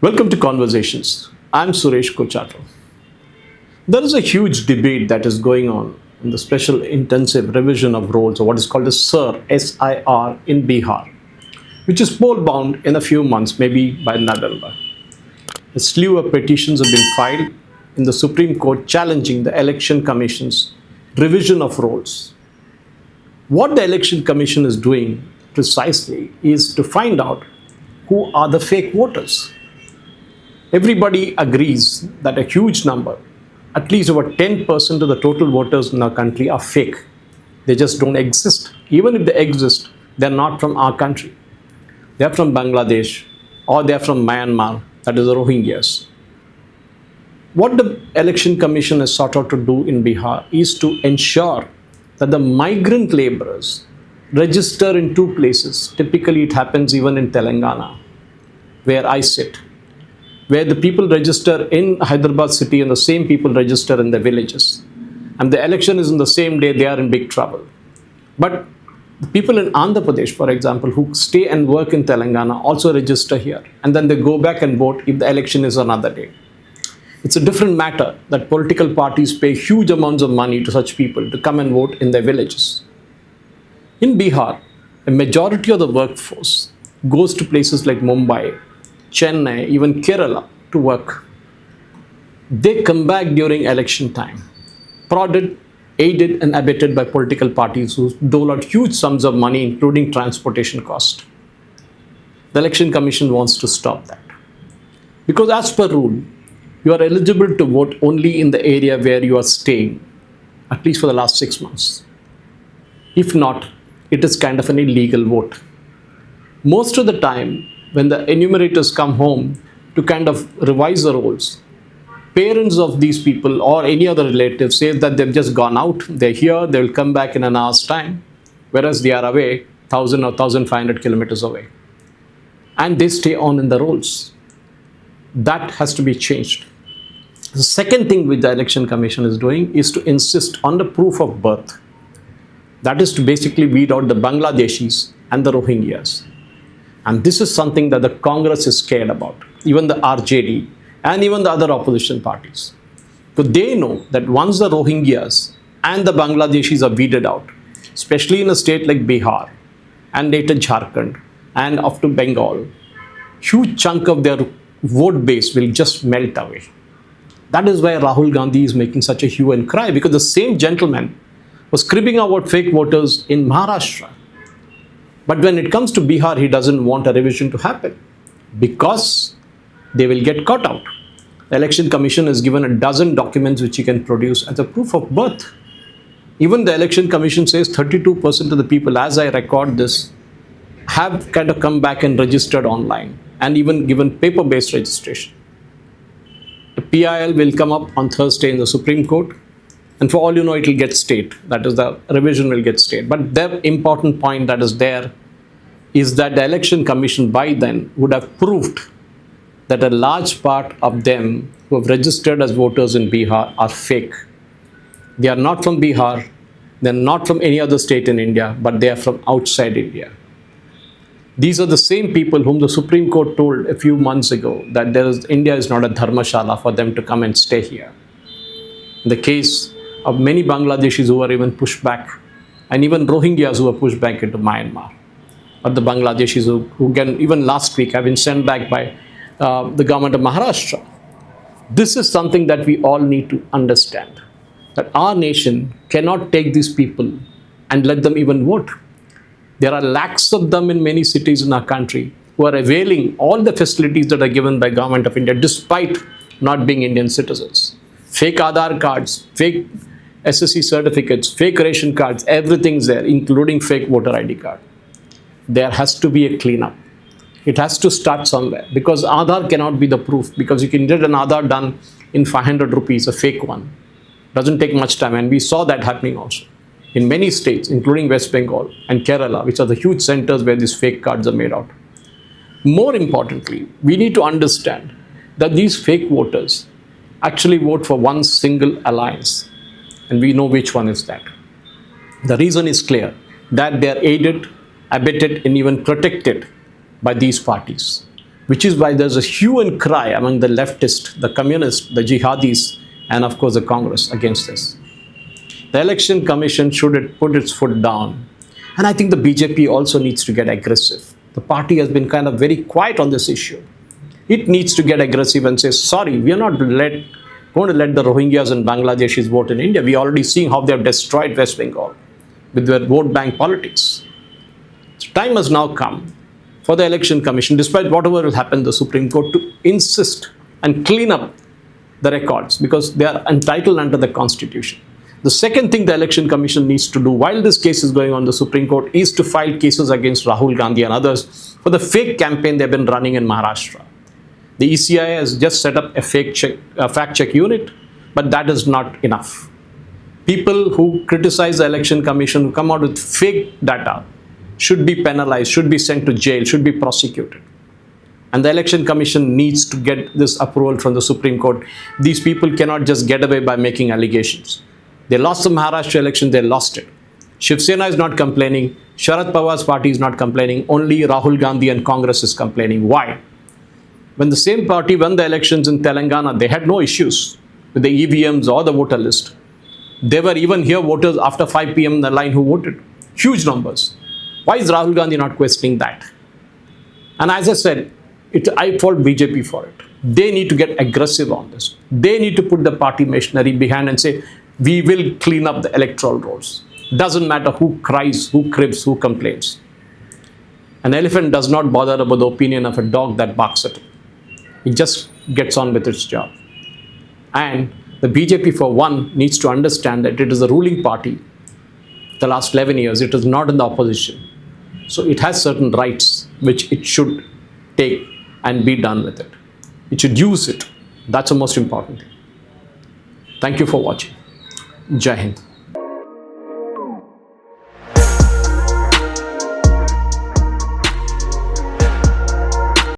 Welcome to Conversations. I'm Suresh Kochato. There is a huge debate that is going on in the special intensive revision of rolls, or what is called the SIR, S-I-R, in Bihar, which is poll bound in a few months, maybe by November. A slew of petitions have been filed in the Supreme Court challenging the Election Commission's revision of rolls. What the Election Commission is doing precisely is to find out who are the fake voters. Everybody agrees that a huge number, at least over 10% of the total voters in our country, are fake. They just don't exist. Even if they exist, they're not from our country. They're from Bangladesh or they're from Myanmar, that is the Rohingyas. What the Election Commission has sought out to do in Bihar is to ensure that the migrant laborers register in two places. Typically, it happens even in Telangana, where I sit, where the people register in Hyderabad city and the same people register in the villages. And the election is in the same day, they are in big trouble. But the people in Andhra Pradesh, for example, who stay and work in Telangana also register here. And then they go back and vote if the election is another day. It's a different matter that political parties pay huge amounts of money to such people to come and vote in their villages. In Bihar, a majority of the workforce goes to places like Mumbai, Chennai, even Kerala to work. They come back during election time, prodded, aided and abetted by political parties who dole out huge sums of money, including transportation cost. The Election Commission wants to stop that. Because as per rule, you are eligible to vote only in the area where you are staying, at least for the last 6 months. If not, it is kind of an illegal vote. Most of the time, when the enumerators come home to kind of revise the rolls, parents of these people or any other relatives say that they've just gone out, they're here, they will come back in an hour's time, whereas they are away 1,000 or 1,500 kilometers away. And they stay on in the rolls. That has to be changed. The second thing which the Election Commission is doing is to insist on the proof of birth. That is to basically weed out the Bangladeshis and the Rohingyas. And this is something that the Congress is scared about, even the RJD and even the other opposition parties. Because they know that once the Rohingyas and the Bangladeshis are weeded out, especially in a state like Bihar and later Jharkhand and up to Bengal, huge chunk of their vote base will just melt away. That is why Rahul Gandhi is making such a hue and cry, because the same gentleman was cribbing about fake voters in Maharashtra. But when it comes to Bihar, he doesn't want a revision to happen because they will get caught out. The Election Commission is given a dozen documents which he can produce as a proof of birth. Even the Election Commission says 32% of the people, as I record this, have kind of come back and registered online and even given paper-based registration. The PIL will come up on Thursday in the Supreme Court. And for all you know, it will get stayed. That is, the revision will get stayed. But the important point that is there is that the Election Commission by then would have proved that a large part of them who have registered as voters in Bihar are fake. They are not from Bihar, they are not from any other state in India, but they are from outside India. These are the same people whom the Supreme Court told a few months ago that India is not a dharmashala for them to come and stay here. In the case of many Bangladeshis who were even pushed back, and even Rohingyas who were pushed back into Myanmar, or the Bangladeshis who even last week have been sent back by the government of Maharashtra. This is something that we all need to understand, that our nation cannot take these people and let them even vote. There are lakhs of them in many cities in our country who are availing all the facilities that are given by government of India despite not being Indian citizens. Fake Aadhaar cards, fake SSC certificates, fake ration cards, everything's there, including fake voter ID card. There has to be a cleanup. It has to start somewhere, because Aadhaar cannot be the proof, because you can get an Aadhaar done in 500 rupees, a fake one. Doesn't take much time, and we saw that happening also in many states, including West Bengal and Kerala, which are the huge centers where these fake cards are made out. More importantly, we need to understand that these fake voters actually vote for one single alliance, and we know which one is that. The reason is clear, that they are aided, abetted and even protected by these parties. which is why there's a hue and cry among the leftists, the communists, the jihadis, and of course the Congress against this. The Election Commission should put its foot down. And I think the BJP also needs to get aggressive. The party has been kind of very quiet on this issue. It needs to get aggressive and say, sorry, we are not going to let the Rohingyas and Bangladeshis vote in India. We are already seeing how they have destroyed West Bengal with their vote bank politics. So time has now come for the Election Commission, despite whatever will happen, the Supreme Court, to insist and clean up the records because they are entitled under the Constitution. The second thing the Election Commission needs to do while this case is going on in the Supreme Court is to file cases against Rahul Gandhi and others for the fake campaign they've been running in Maharashtra. The ECI has just set up a fact check unit, but that is not enough. People who criticize the Election Commission, who come out with fake data, should be penalized, should be sent to jail, should be prosecuted. And the Election Commission needs to get this approval from the Supreme Court. These people cannot just get away by making allegations. They lost the Maharashtra election, they lost it. Shiv Sena is not complaining, Sharad Pawar's party is not complaining, only Rahul Gandhi and Congress is complaining. Why? When the same party won the elections in Telangana, they had no issues with the EVMs or the voter list. There were even here voters after 5 p.m. in the line who voted. Huge numbers. Why is Rahul Gandhi not questioning that? And as I said, I fault BJP for it. They need to get aggressive on this. They need to put the party machinery behind and say, we will clean up the electoral rolls. Doesn't matter who cries, who cribs, who complains. An elephant does not bother about the opinion of a dog that barks at it. It just gets on with its job. And the BJP, for one, needs to understand that it is a ruling party. The last 11 years, it is not in the opposition. So it has certain rights which it should take and be done with it. It should use it. That's the most important thing. Thank you for watching. Jai Hind.